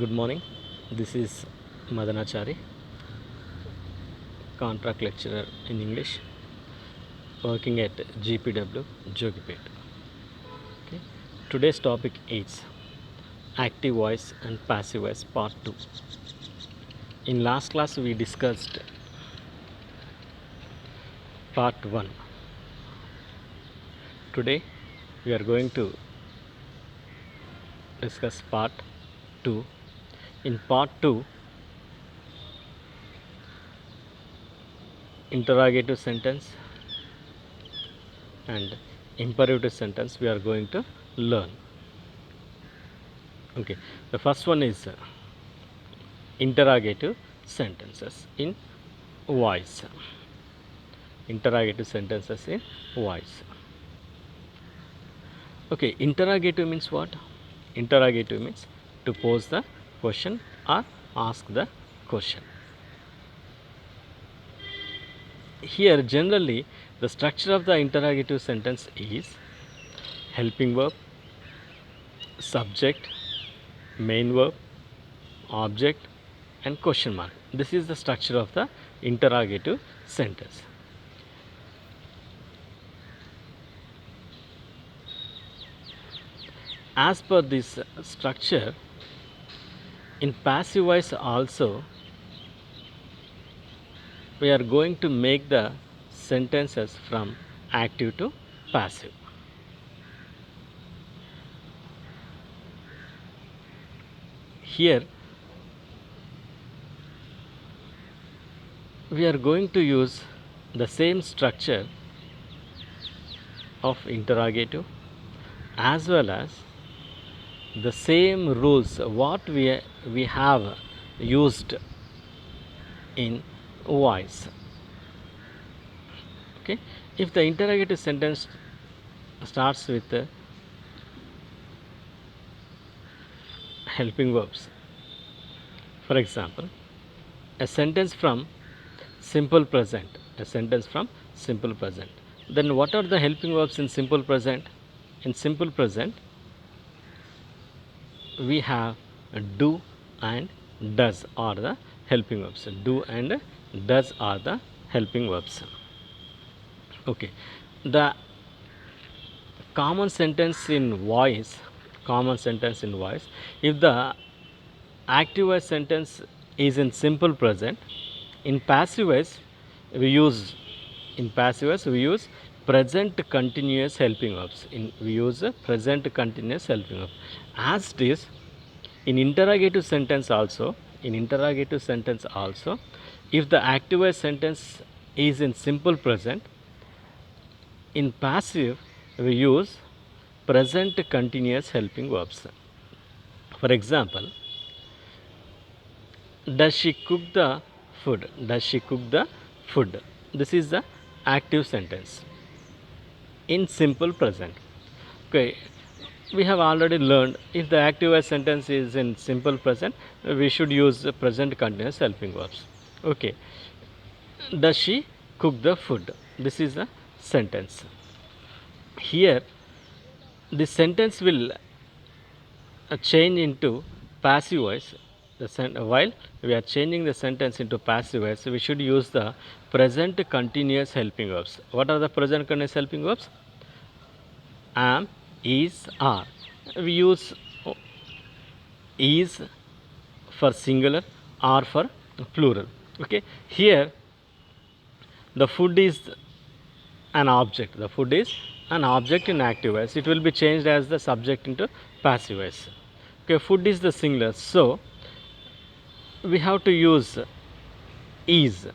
Good morning. This is Madanachari, contract lecturer in English, working at GPW Jogipet. Okay. Today's topic is active voice and passive voice part 2. In last class we discussed part 1. Today we are going to discuss part 2. In part 2, interrogative sentence and imperative sentence we are going to learn. Okay, the first one is interrogative sentences in voice. Interrogative sentences in voice. Okay, interrogative means what? Interrogative means to pose the question or ask the question. Here generally the structure of the interrogative sentence is helping verb, subject, main verb, object and question mark. This is the structure of the interrogative sentence. As per this structure, in passive voice also we are going to make the sentences from active to passive. Here we are going to use the same structure of interrogative as well as the same rules what we have used in voice. Okay, if the interrogative sentence starts with helping verbs, for example, a sentence from simple present, then what are the helping verbs in simple present? In simple present we have do and does are the helping verbs. Do and does are the helping verbs. Okay, the common sentence in voice, if the active voice sentence is in simple present, in passive voice we use present continuous helping verbs. Present continuous helping verb. As it is in interrogative sentence also, if the active voice sentence is in simple present, in passive we use present continuous helping verbs. For example, does she cook the food? This is the active sentence in simple present. Okay, we have already learned if the active voice sentence is in simple present, we should use the present continuous helping verbs. Okay, does she cook the food? This is the sentence. Here the sentence will change into passive voice. While we are changing the sentence into passive voice, we should use the present continuous helping verbs. What are the present continuous helping verbs? Am, is, are. We use is for singular, are for plural. Okay, here the food is an object. In active voice. It will be changed as the subject into passive voice. Okay, food is the singular, so we have to use is.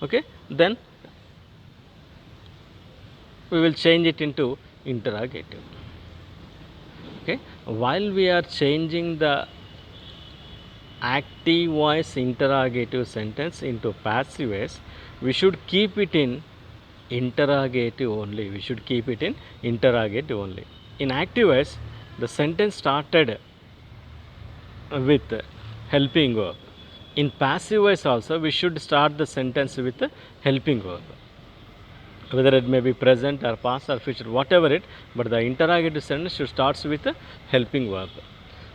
Okay, then we will change it into interrogative. Okay, while we are changing the active voice interrogative sentence into passive voice, we should keep it in interrogative only. In active voice, the sentence started with helping verb. In passive voice also, we should start the sentence with helping verb. Whether it may be present or past or future, whatever it, but the interrogative sentence should starts with a helping verb.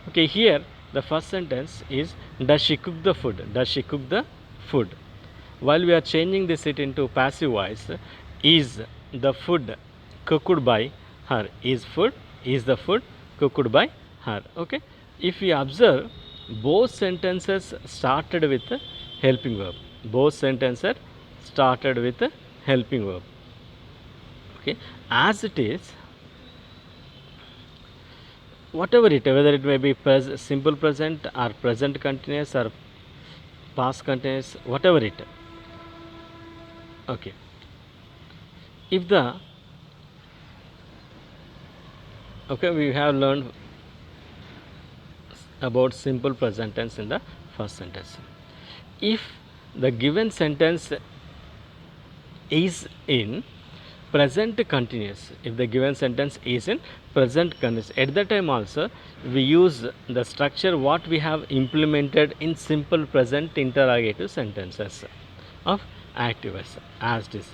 Okay, here the first sentence is, does she cook the food? Does she cook the food? While we are changing this it into passive voice, is the food cooked by her? Is the food cooked by her? Okay. If we observe, both sentences started with a helping verb. Both sentences started with a helping verb. Okay. As it is, whatever it, whether it may be simple present or present continuous or past continuous, whatever it. Okay. If the, okay, we have learned about simple present tense in the first sentence. If the given sentence is in present continuous, if the given sentence is in present continuous, at that time also we use the structure what we have implemented in simple present interrogative sentences of active voice as this.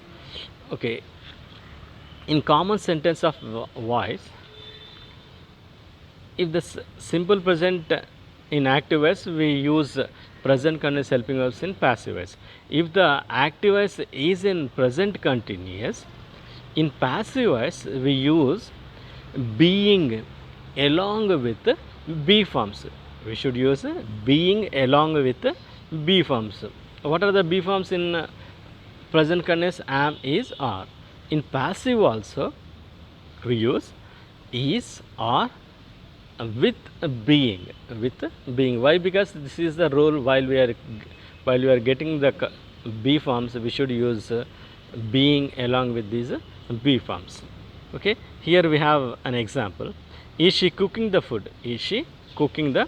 Okay, in common sentence of voice, if the simple present in active voice, we use present continuous helping verbs in passive voice. If the active voice is in present continuous, in passive voice we use being along with be forms. We should use being along with be forms. What are the be forms in present continuous? Am, is, are. In passive also we use is, are, with being. Why? Because this is the role. While we are getting the be forms, we should use being along with these be forms. Okay, here we have an example. Is she cooking the food? Is she cooking the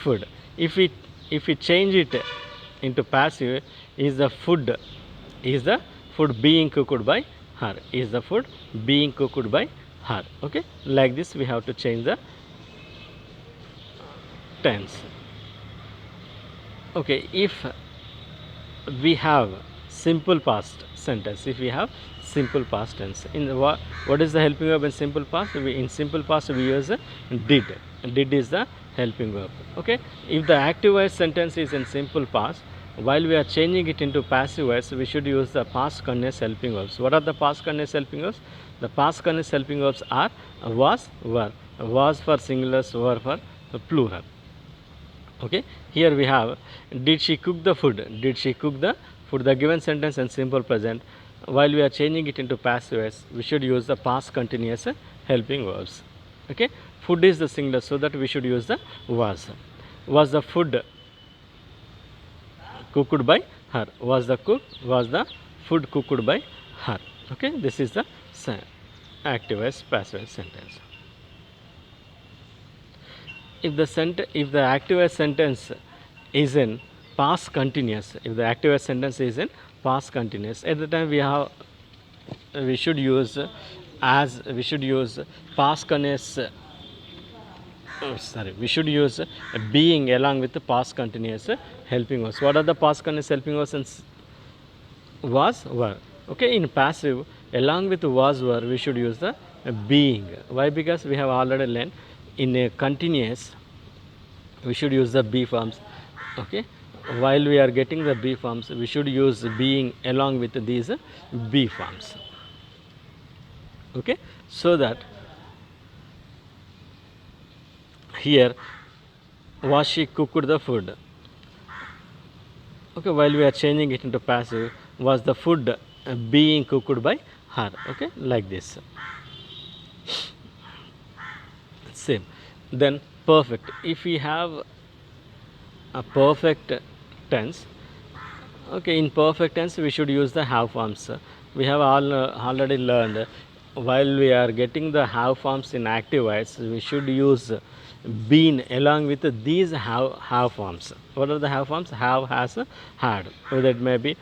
food? If we change it into passive, is the food being cooked by her? Is the food being cooked by her? Okay, like this we have to change the tense. Okay, if we have simple past sentence, if we have simple past tense, in the what is the helping verb in simple past? In simple past we use did. Did is the helping verb. Okay, if the active voice sentence is in simple past, while we are changing it into passive voice, we should use the past continuous helping verbs. What are the past continuous helping verbs? The past continuous helping verbs are was, were. Was for singulars, were for plural. Okay, here we have, did she cook the food? Did she cook the food? The given sentence in simple present, while we are changing it into passive voice, we should use the past continuous helping verbs. Okay, food is the singular, so that we should use the was. Was the food cooked by her? Was the food cooked by her? Okay, this is the active voice passive voice sentence. If the active voice sentence is in past continuous, if the active voice sentence is in past continuous, at the time we should use past continuous. We should use being along with the past continuous helping verbs. What are the past continuous helping verbs? Was, were. Okay, in passive, along with was, were, we should use the being. Why? Because we have already learned in a continuous we should use the be forms. Okay, while we are getting the be forms, we should use being along with these be forms. Okay, so that here, was she cooked the food? Okay, while we are changing it into passive, was the food being cooked by her? Okay, like this. Same. Then perfect. If we have a perfect tense, okay, in perfect tense we should use the have forms. We have already learned, while we are getting the have forms in active voice, we should use been along with these have forms. What are the have forms? Have, has, had. Whether it may be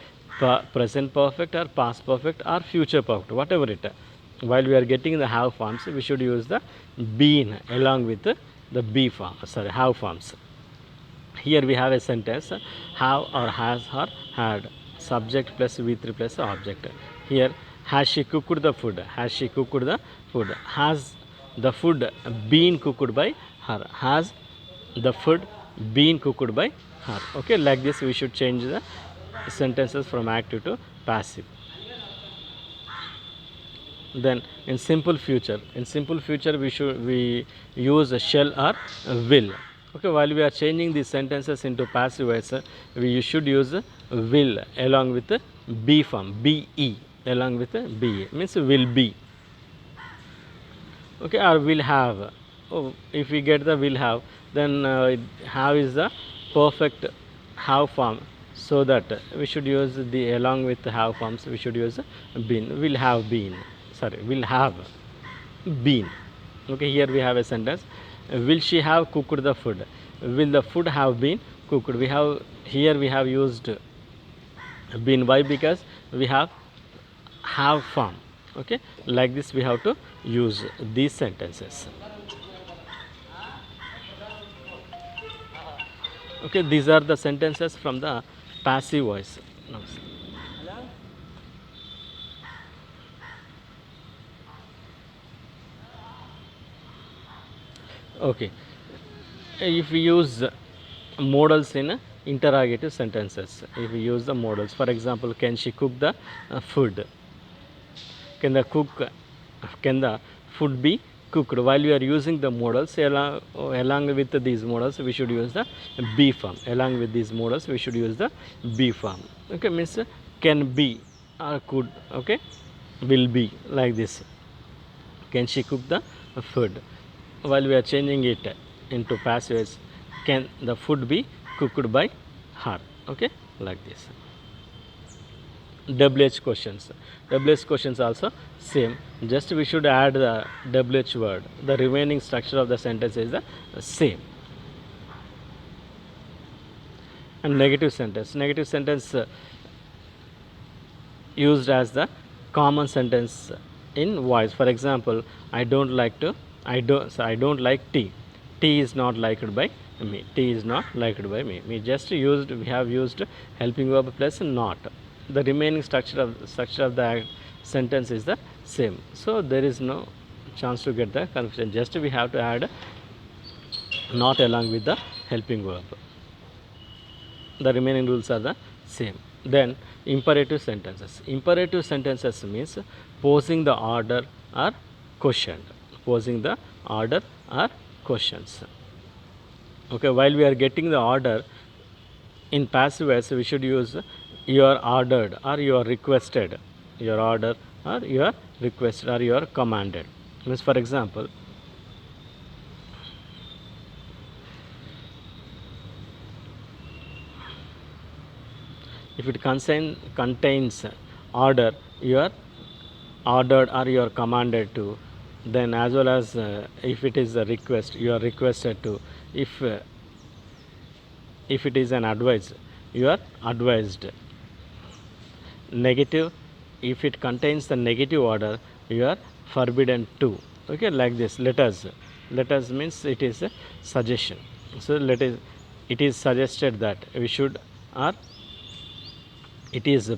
present perfect or past perfect or future perfect, whatever it. While we are getting the have forms, we should use the been along with the be form. Sorry, have forms. Here we have a sentence, have or has or had, subject plus V3 plus object. Here, has she cooked the food? Has she cooked the food? Has the food been cooked by her? Has the food been cooked by her. Okay, like this we should change the sentences from active to passive. Then in simple future we use a shall or a will. Okay, while we are changing these sentences into passive voice, we should use will along with the be form, be, along with the be, means will be. Okay, or will have. Oh, if we get the will have, then have is the perfect have form, so that we should use the along with the have forms we should use been, will have been, sorry, will have been. Okay, here we have a sentence, will she have cooked the food, will the food have been cooked. We have here we have used been. Why? Because we have form. Okay, like this we have to use these sentences. Okay, these are the sentences from the passive voice. No. Okay, if we use modals in interrogative sentences, if we use the modals, for example, can she cook the food, can the cook, can the food be cooked? While we are using the modals, along with these modals we should use the be form. Along with these modals we should use the be form. Okay, means can be or could. Okay, will be, like this. Can she cook the food? While we are changing it into passive, can the food be cooked by her? Okay, like this. WH questions. WH questions also same. Just we should add the WH word. The remaining structure of the sentence is the same. And negative sentence. Negative sentence used as the common sentence in voice. For example, I don't like like tea. Tea is not liked by me. Tea is not liked by me. We have used helping verb plus not. The remaining structure of the sentence is the same. So there is no chance to get the confusion. Just we have to add not along with the helping verb. The remaining rules are the same. Then imperative sentences. Imperative sentences means posing the order or question. Posing the order or questions. Okay, while we are getting the order in passive voice, we should use you are ordered or you are requested. You are ordered or you are requested or you are commanded. Means, for example, if it contains order, you are ordered or you are commanded to. Then as well as if it is a request, you are requested to. If it is an advice, you are advised. Negative, if it contains the negative order, you are forbidden to. Okay, like this. Let us means it is a suggestion. So it is suggested that we should, or it is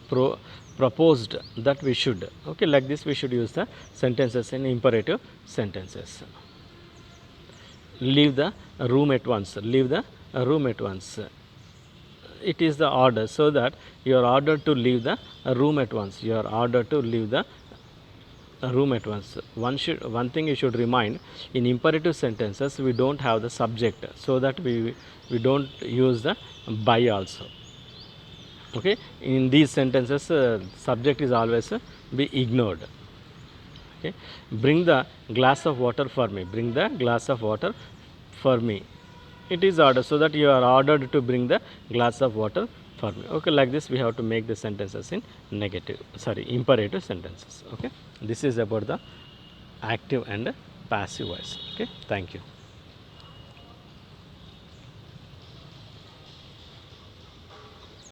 proposed that we should. Okay, like this we should use the sentences in imperative sentences. Leave the room at once. Leave the room at once. It is the order, so that you are ordered to leave the room at once. You are ordered to leave the room at once. One thing you should remind, in imperative sentences we don't have the subject, so that we don't use the by also. Okay, in these sentences subject is always be ignored. Okay, bring the glass of water for me. Bring the glass of water for me. It is order, so that you are ordered to bring the glass of water for me. Okay, like this we have to make the sentences in imperative sentences. Okay, this is about the active and passive voice. Okay, thank you.